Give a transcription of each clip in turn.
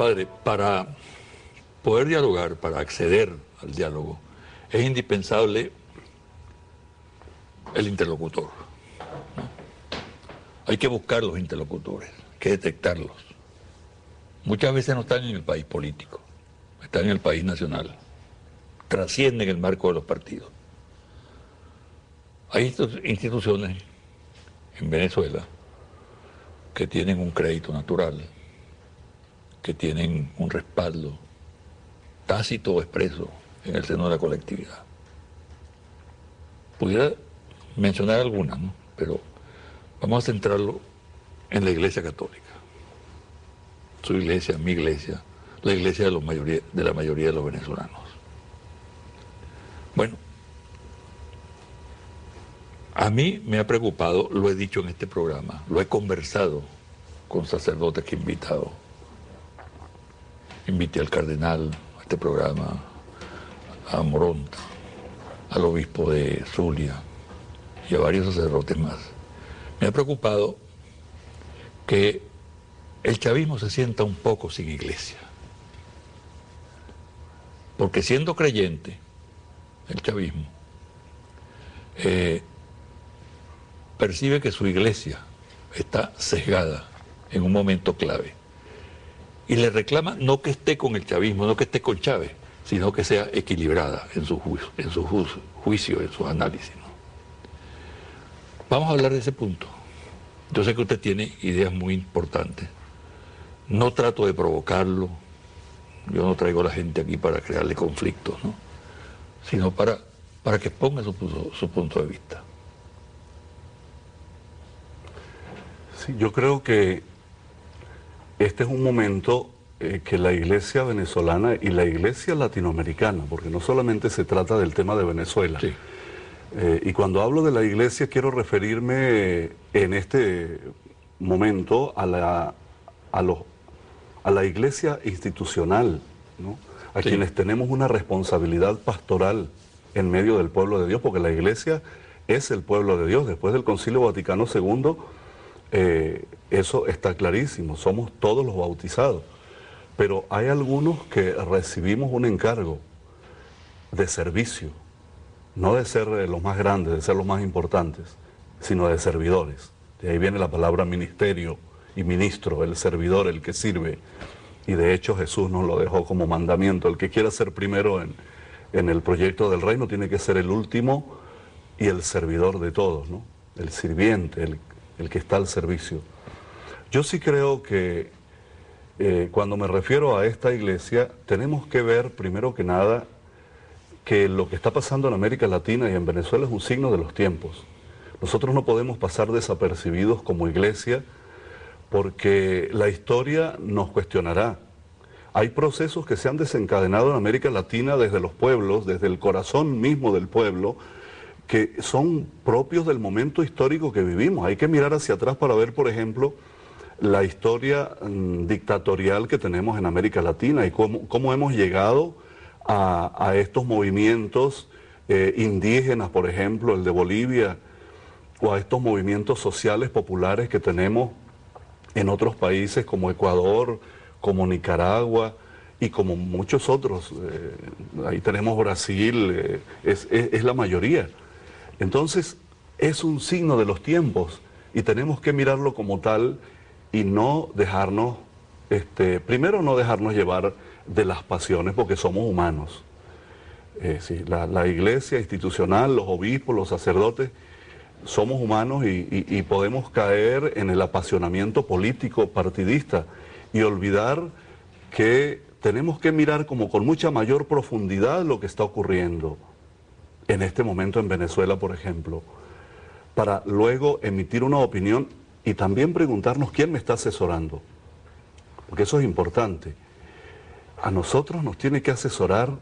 Padre, para poder dialogar, para acceder al diálogo, es indispensable el interlocutor, ¿no? Hay que buscar los interlocutores, hay que detectarlos. Muchas veces no están en el país político, están en el país nacional, trascienden el marco de los partidos. Hay instituciones en Venezuela que tienen un crédito natural, que tienen un respaldo tácito o expreso en el seno de la colectividad. Pudiera mencionar algunas, ¿no? Pero vamos a centrarlo en la Iglesia Católica. Su iglesia, mi iglesia, la iglesia de la mayoría de los venezolanos. Bueno, a mí me ha preocupado, lo he dicho en este programa, lo he conversado con sacerdotes que he invitado. Invité al cardenal a este programa, a Moronta, al obispo de Zulia y a varios sacerdotes más. Me ha preocupado que el chavismo se sienta un poco sin iglesia. Porque siendo creyente, el chavismo percibe que su iglesia está sesgada en un momento clave. Y le reclama no que esté con el chavismo, no que esté con Chávez, sino que sea equilibrada en su juicio, en su análisis, ¿no? Vamos a hablar de ese punto. Yo sé que usted tiene ideas muy importantes. No trato de provocarlo. Yo no traigo a la gente aquí para crearle conflictos, ¿no? Sino para que exponga su punto de vista. Sí, yo creo que este es un momento que la iglesia venezolana y la iglesia latinoamericana, porque no solamente se trata del tema de Venezuela. Sí. Y cuando hablo de la iglesia quiero referirme en este momento a la iglesia institucional, ¿no? A Sí. quienes tenemos una responsabilidad pastoral en medio del pueblo de Dios, porque la iglesia es el pueblo de Dios. Después del Concilio Vaticano II, eso está clarísimo, somos todos los bautizados. Pero hay algunos que recibimos un encargo de servicio, no de ser los más grandes, de ser los más importantes, sino de servidores. De ahí viene la palabra ministerio y ministro, el servidor, el que sirve. Y de hecho Jesús nos lo dejó como mandamiento. El que quiera ser primero en el proyecto del reino tiene que ser el último y el servidor de todos, ¿no? El sirviente, el que está al servicio. Yo sí creo que cuando me refiero a esta iglesia, tenemos que ver primero que nada que lo que está pasando en América Latina y en Venezuela es un signo de los tiempos. Nosotros no podemos pasar desapercibidos como iglesia porque la historia nos cuestionará. Hay procesos que se han desencadenado en América Latina desde los pueblos, desde el corazón mismo del pueblo, que son propios del momento histórico que vivimos. Hay que mirar hacia atrás para ver, por ejemplo, la historia dictatorial que tenemos en América Latina y cómo hemos llegado a estos movimientos indígenas, por ejemplo, el de Bolivia, o a estos movimientos sociales populares que tenemos en otros países como Ecuador, como Nicaragua y como muchos otros. Ahí tenemos Brasil, es la mayoría. Entonces, es un signo de los tiempos y tenemos que mirarlo como tal y no dejarnos, primero no dejarnos llevar de las pasiones porque somos humanos. Sí, la iglesia institucional, los obispos, los sacerdotes, somos humanos y podemos caer en el apasionamiento político partidista y olvidar que tenemos que mirar como con mucha mayor profundidad lo que está ocurriendo en este momento en Venezuela, por ejemplo, para luego emitir una opinión y también preguntarnos quién me está asesorando, porque eso es importante. A nosotros nos tiene que asesorar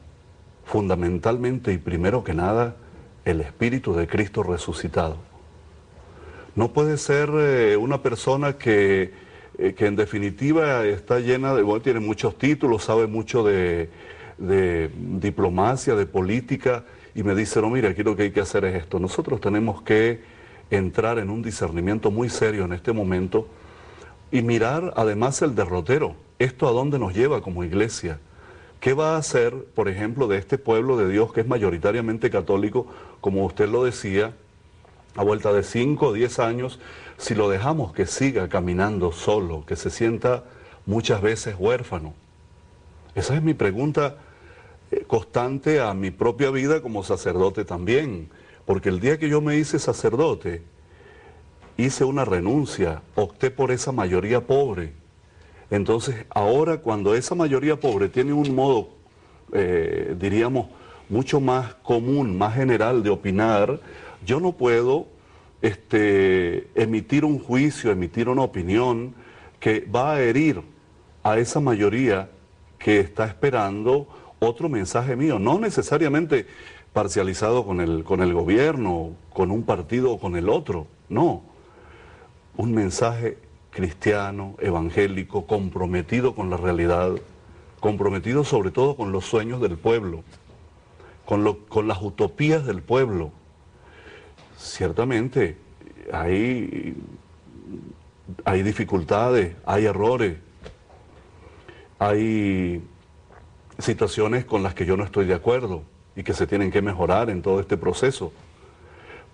fundamentalmente y primero que nada el Espíritu de Cristo resucitado. No puede ser una persona que en definitiva está llena de, bueno, tiene muchos títulos, sabe mucho de diplomacia, de política, y me dice, no, mira, aquí lo que hay que hacer es esto. Nosotros tenemos que entrar en un discernimiento muy serio en este momento y mirar además el derrotero. ¿esto a dónde nos lleva como iglesia? ¿Qué va a hacer, por ejemplo, de este pueblo de Dios que es mayoritariamente católico, como usted lo decía, a vuelta de 5 o 10 años, si lo dejamos que siga caminando solo, que se sienta muchas veces huérfano? Esa es mi pregunta constante a mi propia vida como sacerdote también, porque el día que yo me hice sacerdote, hice una renuncia, opté por esa mayoría pobre. Entonces, ahora cuando esa mayoría pobre tiene un modo, diríamos, mucho más común, más general de opinar, yo no puedo emitir un juicio, emitir una opinión que va a herir a esa mayoría que está esperando otro mensaje mío, no necesariamente parcializado con el gobierno, con un partido o con el otro, no. Un mensaje cristiano, evangélico, comprometido con la realidad, comprometido sobre todo con los sueños del pueblo, con las utopías del pueblo. Ciertamente hay dificultades, hay errores, hay situaciones con las que yo no estoy de acuerdo y que se tienen que mejorar en todo este proceso.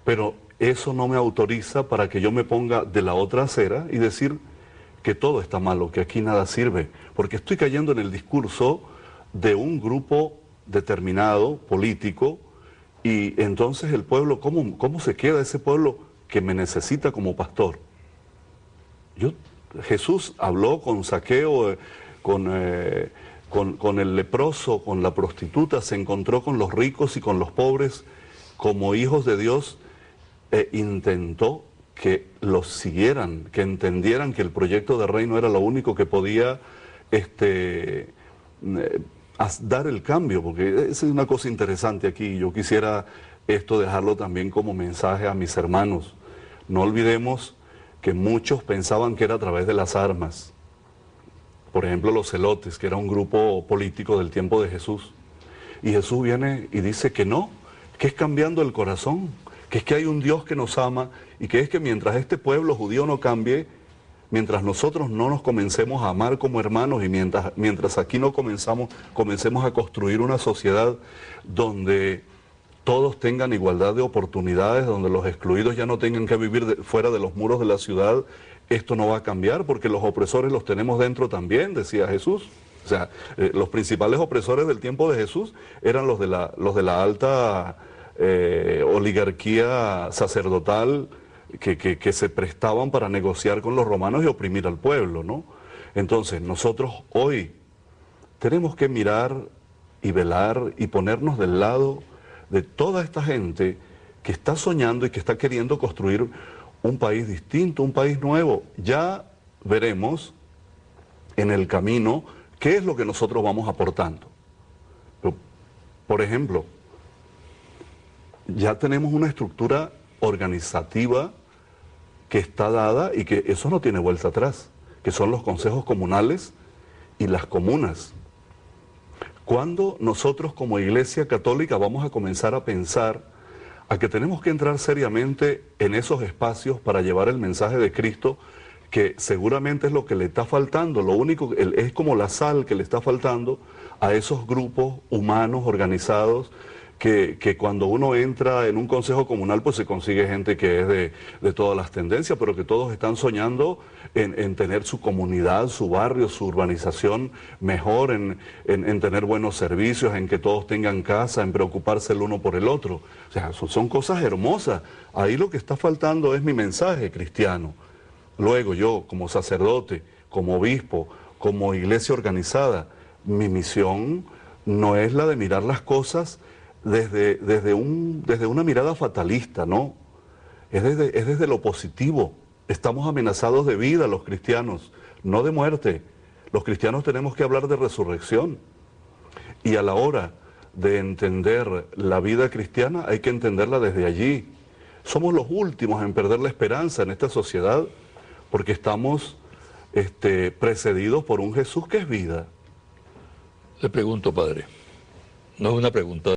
Pero eso no me autoriza para que yo me ponga de la otra acera y decir que todo está malo, que aquí nada sirve, porque estoy cayendo en el discurso de un grupo determinado, político, y entonces el pueblo, ¿cómo se queda ese pueblo que me necesita como pastor? Jesús habló con Zaqueo, con el leproso, con la prostituta, se encontró con los ricos y con los pobres como hijos de Dios, e intentó que los siguieran, que entendieran que el proyecto de reino era lo único que podía dar el cambio, porque esa es una cosa interesante aquí. Yo quisiera esto dejarlo también como mensaje a mis hermanos. No olvidemos que muchos pensaban que era a través de las armas. Por ejemplo, los celotes, que era un grupo político del tiempo de Jesús. Y Jesús viene y dice que no, que es cambiando el corazón, que es que hay un Dios que nos ama y que es que mientras este pueblo judío no cambie, mientras nosotros no nos comencemos a amar como hermanos y mientras aquí no comencemos a construir una sociedad donde todos tengan igualdad de oportunidades, donde los excluidos ya no tengan que vivir fuera de los muros de la ciudad, esto no va a cambiar porque los opresores los tenemos dentro también, decía Jesús. O sea, los principales opresores del tiempo de Jesús eran los de la alta oligarquía sacerdotal que se prestaban para negociar con los romanos y oprimir al pueblo, ¿no? Entonces, nosotros hoy tenemos que mirar y velar y ponernos del lado de toda esta gente que está soñando y que está queriendo construir un país distinto, un país nuevo. Ya veremos en el camino qué es lo que nosotros vamos aportando. Por ejemplo, ya tenemos una estructura organizativa que está dada y que eso no tiene vuelta atrás, que son los consejos comunales y las comunas. ¿Cuándo nosotros como Iglesia Católica vamos a comenzar a pensar a que tenemos que entrar seriamente en esos espacios para llevar el mensaje de Cristo, que seguramente es lo que le está faltando, lo único, es como la sal que le está faltando a esos grupos humanos organizados que cuando uno entra en un consejo comunal pues se consigue gente que es de todas las tendencias, pero que todos están soñando en tener su comunidad, su barrio, su urbanización mejor, en tener buenos servicios, en que todos tengan casa, en preocuparse el uno por el otro. O sea, son cosas hermosas. Ahí lo que está faltando es mi mensaje cristiano. Luego yo, como sacerdote, como obispo, como iglesia organizada, mi misión no es la de mirar las cosas desde una mirada fatalista, ¿no? Es desde lo positivo. Estamos amenazados de vida los cristianos, no de muerte. Los cristianos tenemos que hablar de resurrección. Y a la hora de entender la vida cristiana hay que entenderla desde allí. Somos los últimos en perder la esperanza en esta sociedad porque estamos precedidos por un Jesús que es vida. Le pregunto, padre, no es una pregunta